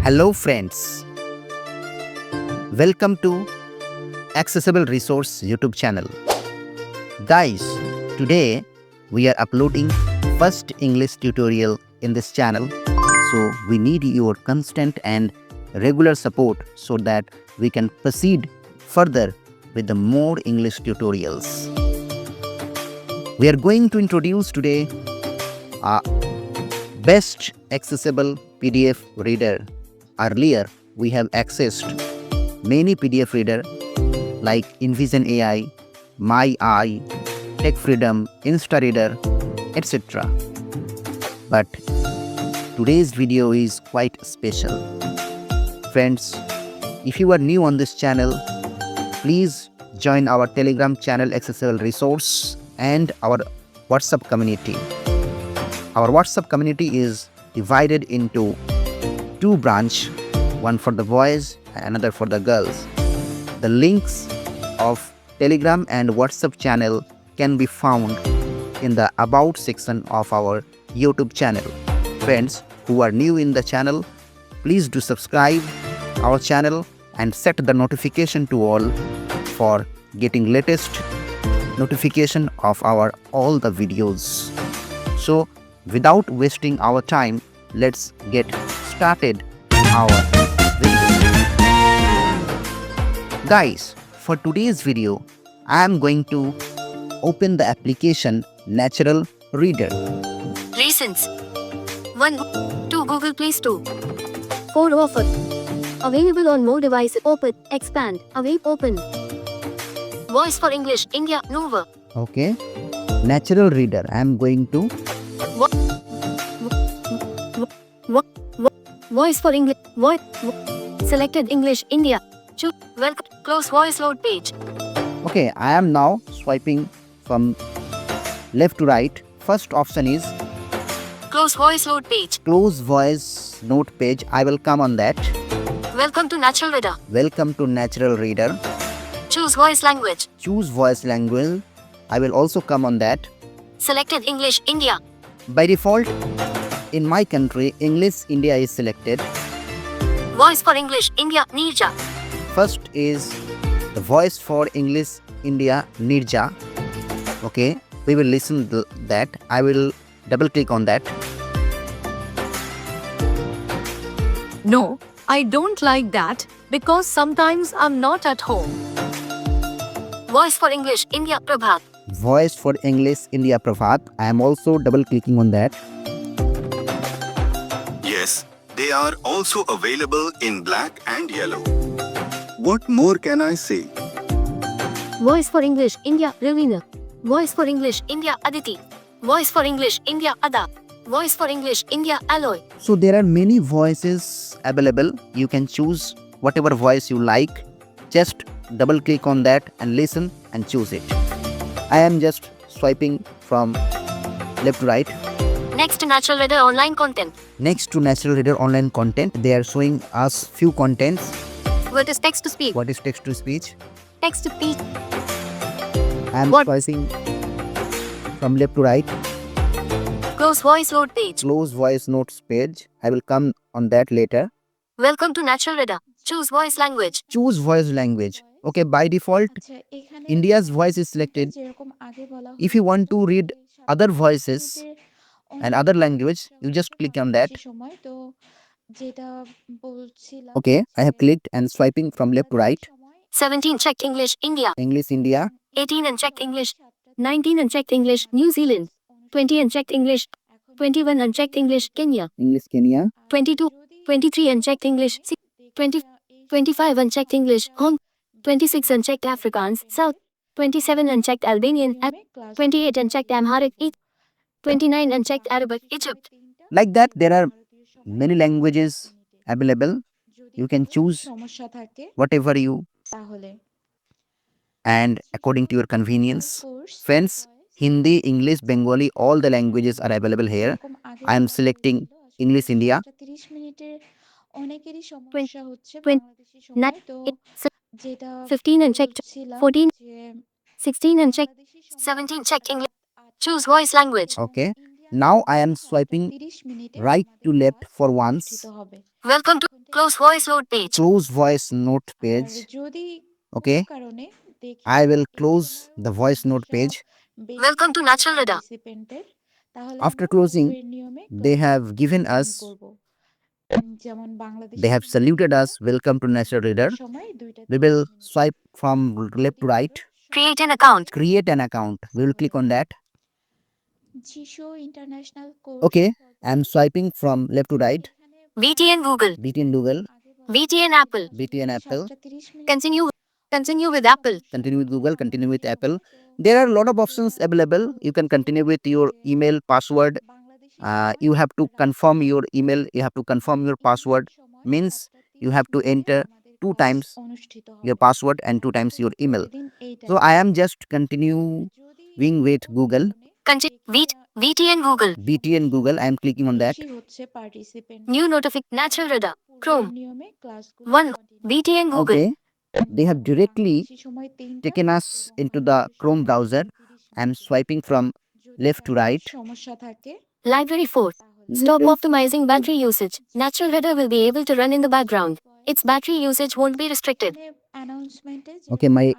Hello, friends. Welcome to Accessible Resource YouTube channel. Guys, today we are uploading first English tutorial in this channel. So we need your constant and regular support so that we can proceed further with the more English tutorials. We are going to introduce today a best accessible PDF reader. Earlier, we have accessed many PDF reader like InVision AI, My Eye, Tech Freedom, InstaReader, etc. But today's video is quite special. Friends, if you are new on this channel, please join our Telegram channel Accessible Resource and our WhatsApp community. Our WhatsApp community is divided into two branches, one for the boys and another for the girls. The links of Telegram and WhatsApp channel can be found in the About section of our YouTube channel. Friends who are new in the channel, please do subscribe our channel and set the notification to all for getting latest notification of our all the videos. So without wasting our time, let's get started our video. Guys, for today's video, I am going to open the application Natural Reader. Recents 1. 2 Google Play Store. 4 Offer. Available on more devices. Open. Expand. Away. Open. Voice for English. India. Nova. Okay. Natural Reader. I am going to Voice for English. Selected English. India. Choose. Welcome. Close voice load page. Okay, I am now swiping from left to right. First option is Close voice load page. Close Voice Note page. I will come on that. Welcome to Natural Reader. Welcome to Natural Reader. Choose voice language. Choose voice language. I will also come on that. Selected English. India. By default, in my country, English India is selected. Voice for English. India. Nirja. First is the Voice for English India Nirja. Okay, we will listen to that. I will double click on that. No, I don't like that because sometimes I'm not at home. Voice for English. India. Prabhat. Voice for English India Prabhat. I am also double clicking on that. Yes, they are also available in black and yellow. What more can I say? Voice for English. India. Ravina. Voice for English. India. Aditi. Voice for English. India. Ada. Voice for English. India. Alloy. So there are many voices available. You can choose whatever voice you like. Just double click on that and listen and choose it. I am just swiping from left to right. Next to Natural Reader online content. Next to Natural Reader online content, they are showing us few contents. What is text to speech? What is text to speech? Text to speech. I am What? swiping from left to right. Close voice load page. Close voice notes page. I will come on that later. Welcome to Natural Reader. Choose voice language. Choose voice language. Okay, by default, India's voice is selected. If you want to read other voices and other language, you just click on that. Okay, I have clicked and swiping from left to right. 17 checked English. India. English India. 18 unchecked English. 19 unchecked English. New Zealand. 20 unchecked English. 21 unchecked English. Kenya. English Kenya. 22. 23 unchecked English. 20. 25 unchecked English. Hong. 26 unchecked Afrikaans. South. 27 unchecked Albanian. 28 unchecked Amharic. 29 unchecked Arabic. Egypt. Like that, there are many languages available. You can choose whatever you and according to your convenience. Friends, Hindi, English, Bengali, all the languages are available here. I am selecting English India. 15 unchecked. 14. 16 unchecked. 17 checked English. Choose voice language. Okay. Now I am swiping right to left for once. Welcome to close voice note page. Close voice note page. Okay. I will close the voice note page. Welcome to natural radar. After closing, they have given us, they have saluted us, welcome to natural reader. We will swipe from left to right. Create an account. Create an account. We will click on that. Okay, I'm swiping from left to right. BTN Google. BTN Google, BTN Apple. BTN Apple. Continue. Continue with Apple. Continue with Google, continue with Apple. There are a lot of options available. You can continue with your email password. You have to confirm your email. You have to confirm your password. Means you have to enter 2 times your password and 2 times your email. So I am just continuing with Google. BTN Google. BTN Google. I am clicking on that. New notification. Natural radar. Chrome. 1. BTN Google. Okay. They have directly taken us into the Chrome browser. I am swiping from left to right. Library 4. Stop optimizing battery usage. Natural radar will be able to run in the background. Its battery usage won't be restricted. Okay, my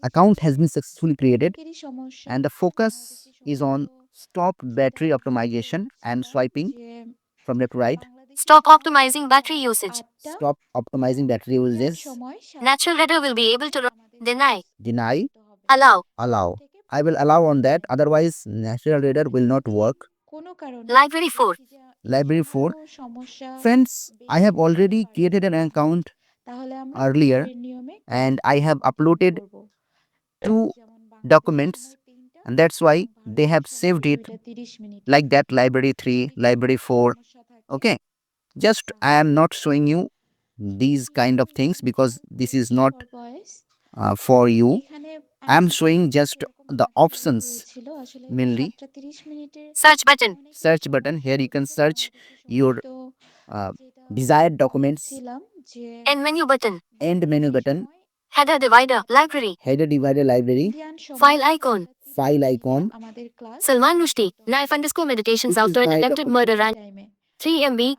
account has been successfully created and the focus is on stop battery optimization. I am swiping from left to right. Stop optimizing battery usage. Stop optimizing battery usage. Natural radar will be able to run. Deny. Deny. Allow. Allow. I will allow on that. Otherwise, natural reader will not work. Library 4. Library 4. Friends, I have already created an account earlier and I have uploaded 2 documents and that's why they have saved it like that. Library 3, library 4. Okay, just I am not showing you these kind of things because this is not for you. I am showing just the options mainly. Search button. Search button, here you can search your desired documents. End menu button. End menu button. Header divider. Library. Header divider library. File icon. File icon. Salman Rushdie. Knife underscore meditations after an attempted murder and 3 MB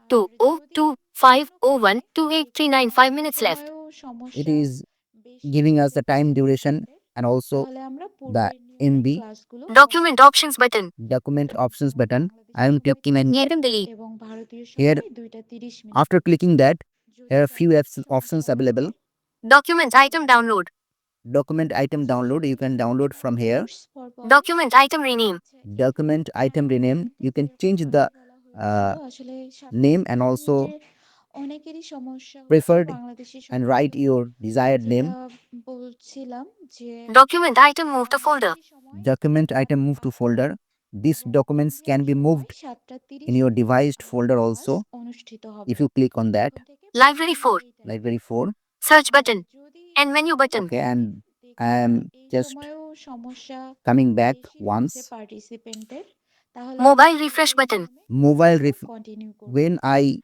20250128395 5 minutes left. It is giving us the time duration and also the MB. Document options button. Document options button. I am clicking on Delete. here. After clicking that, there are few options available. Document item download. Document item download, you can download from here. Document item rename. Document item rename, you can change the name and also preferred and write your desired name. Document item move to folder. Document item move to folder. These documents can be moved in your devised folder also if you click on that. Library 4. Library 4. Search button. End menu button. Okay, and I am just coming back once. Mobile refresh button. When I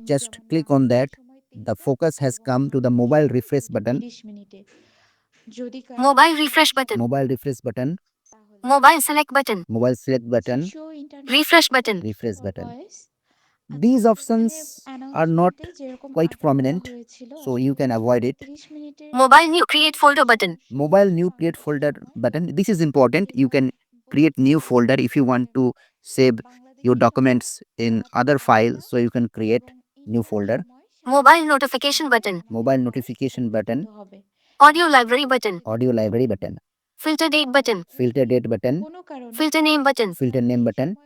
just click on that, the focus has come to the mobile refresh button. Mobile refresh button. Mobile refresh button. Mobile select button. Mobile select button. Refresh button. Refresh button. These options are not quite prominent, so you can avoid it. Mobile new create folder button. Mobile new create folder button. This is important. You can create new folder if you want to save your documents in other files, so you can create new folder. Mobile notification button. Mobile notification button. Audio library button. Audio library button. Filter date button. Filter date button. Filter name button. Filter name button.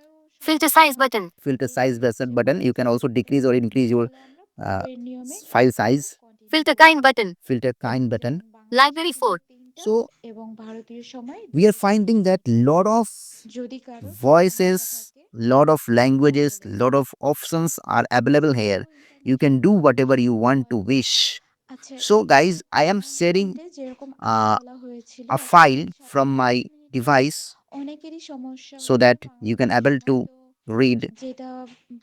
Filter size button. Filter size button. You can also decrease or increase your file size. Filter kind button. Filter kind button. Library 4. So we are finding that lot of voices, lot of languages, lot of options are available here. You can do whatever you want to wish. So guys, I am sharing a file from my device so that you can able to read.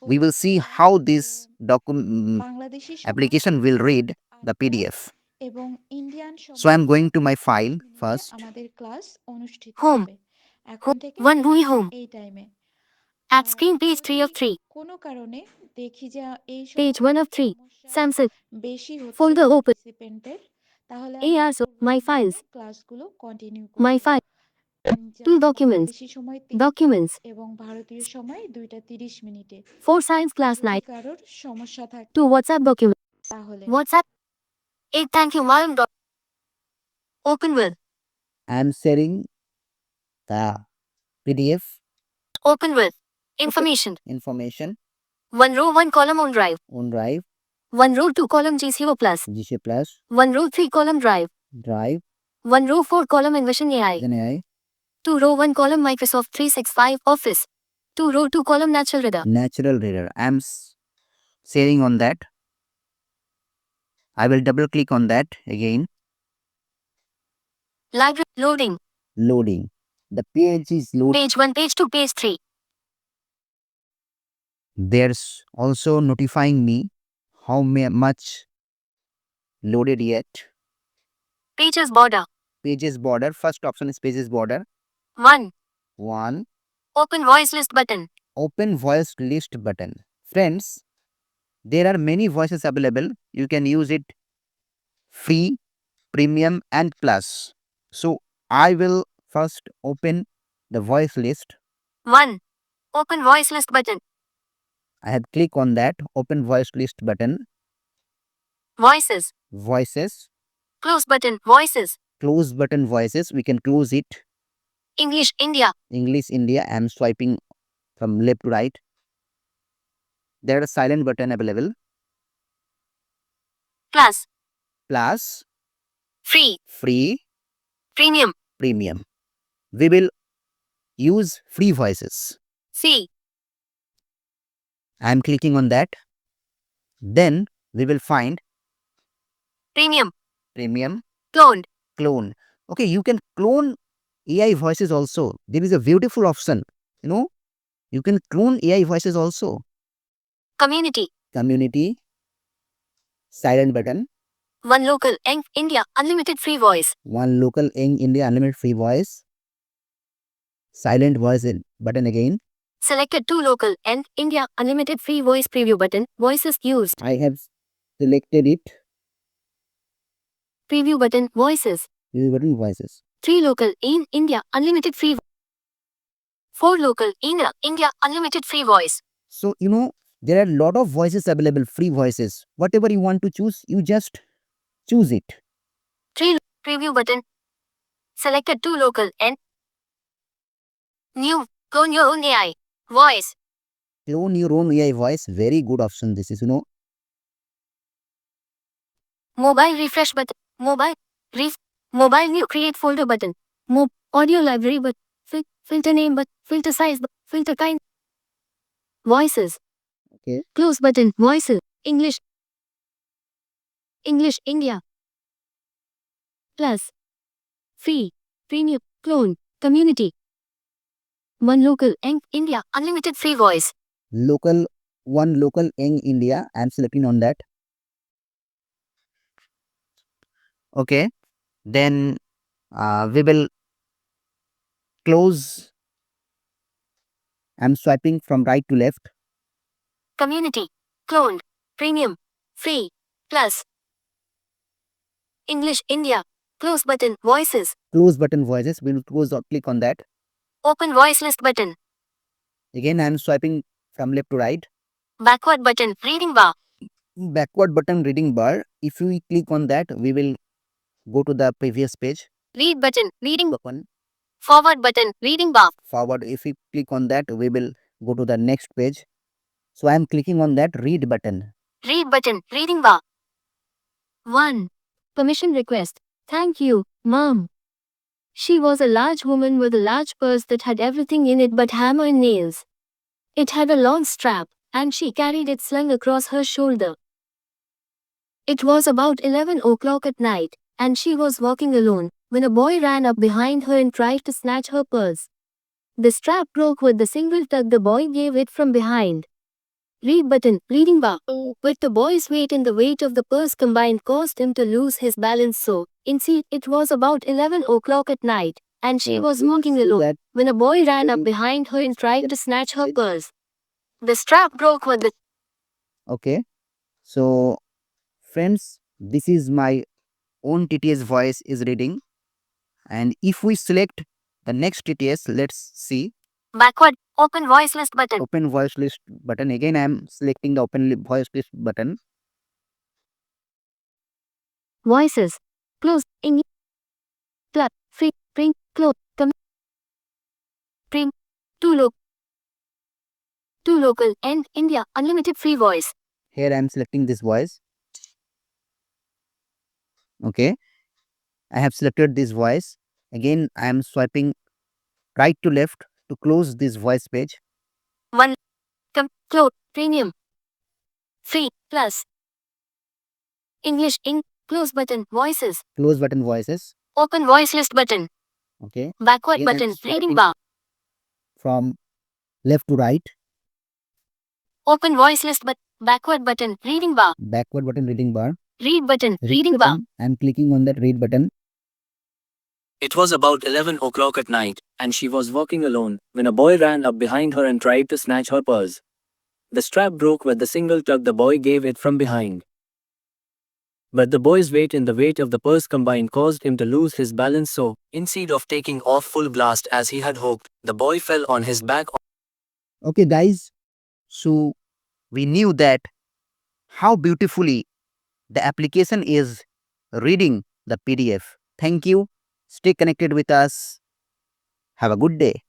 We will see how this application will read the PDF. So I am going to my file first. Home. Home. One movie home. এই টাইমে At screen page 3 of 3. কোনো কারণে দেখি যে এই Page সময় 1 of 3. সমস্যা Samsung. বেশি হচ্ছে Folder open. পার্টিসিপেন্টের, তাহলে আমি কি ARs. করব, My এখানে files. ক্লাসগুলো কন্টিনিউ করব। My file. যা 2 documents. বাংলাদেশি সময় Documents. এবং ভারতীয় সময় 2টা 30 মিনিটে। 4 science class যদি 9. কারোর সমস্যা থাকে 2 WhatsApp documents. তাহলে WhatsApp. 8 thank you ma'am. Open with. I am sharing the PDF Open with. Information. information 1 row 1 column on drive. on Drive, 1 row 2 column GCO plus. GC Plus, 1 row 3 column drive. Drive, 1 row 4 column Envision AI. then AI, 2 row 1 column Microsoft 365 Office. 2 row 2 column Natural Reader. Natural Reader. I am sharing on that. I will double click on that again. Library loading. Loading. The page is loading. Page 1, page 2, page 3. There's also notifying me how much loaded yet. Pages border. Pages border. First option is pages border. 1. 1. Open voice list button. Open voice list button. Friends, there are many voices available. You can use it free, premium and plus. So I will first open the voice list. 1. Open voice list button. I have clicked on that open voice list button. Voices. Voices. Close button. Voices. Close button voices. We can close it. English India. English India. I am swiping from left to right. There are silent button available. Plus. Plus, Free. free, Premium. premium. We will use free voices. C. I am clicking on that. Then we will find Premium. premium, Cloned. clone. Okay, you can clone AI voices also. There is a beautiful option. You know, you can clone AI voices also. Community. Community, silent button, 1 local India unlimited free voice. one local in India unlimited free voice, silent voice button again. Selected 2 local India unlimited free voice preview button. Voices used. I have selected it. Preview button. Voices. Preview button voices. 3 local in India unlimited free. 4 local in India unlimited free voice. So, you know, there are a lot of voices available, free voices. Whatever you want to choose, you just choose it. 3 preview button. Selected 2 local new clone your own AI voice. Clone your own AI voice. Very good option. This is, you know, Mobile refresh button. Mobile new create folder button. Audio library but filter name but filter size but filter kind. Voices. okay. Close button. Voices. English India. Plus. Free. Premium. Clone. Community. 1 local India unlimited free voice. Local, one local in India. I am selecting on that. Okay. Then we will close. I am swiping from right to left. Community. Cloned. Premium. Free. Plus. English India. Close button. Voices. Close button voices. We will close or click on that. Open voice list button. Again, I am swiping from left to right. Backward button. Reading bar. Backward button reading bar. If we click on that, we will go to the previous page. Read button. Reading. Button. Forward button. Reading bar. Forward. If we click on that, we will go to the next page. So I am clicking on that read button. Read button. Reading bar. 1. Permission request. Thank you, Mom. She was a large woman with a large purse that had everything in it but hammer and nails. It had a long strap, and she carried it slung across her shoulder. It was about 11 o'clock at night, and she was walking alone, when a boy ran up behind her and tried to snatch her purse. The strap broke with the single tug the boy gave it from behind. Read button, reading bar. But the boy's weight and the weight of the purse combined caused him to lose his balance, so, it was about 11 o'clock at night, and she was walking alone when a boy ran up behind her and tried to snatch her purse. The strap broke with the Okay. So, friends, this is my own TTS voice is reading. And if we select the next TTS, let's see. backward open voice list button. Open voice list button. Again, I am selecting the open voice list button. Voices. Close. English. Plus. Free. Bring. Close. Come. Bring. Two local. Two local. End. India. Unlimited free voice. Here I am selecting this voice. Okay. I have selected this voice. Again, I am swiping right to left to close this voice page. One. Come. Close. Premium. Free. Plus. English. In. Close button. Voices. Close button voices. Open voice list button. Okay. Backward Again, I'm button. Reading swiping bar. from left to right. Open voice list but backward button. Reading bar. Backward button reading bar. Read button. Reading bar. I am clicking on that read button. It was about 11 o'clock at night, and she was walking alone when a boy ran up behind her and tried to snatch her purse. The strap broke with the single tug the boy gave it from behind. But the boy's weight and the weight of the purse combined caused him to lose his balance, so, instead of taking off full blast as he had hoped, the boy fell on his back. Okay, guys. So we knew that how beautifully the application is reading the PDF. Thank you. Stay connected with us. Have a good day.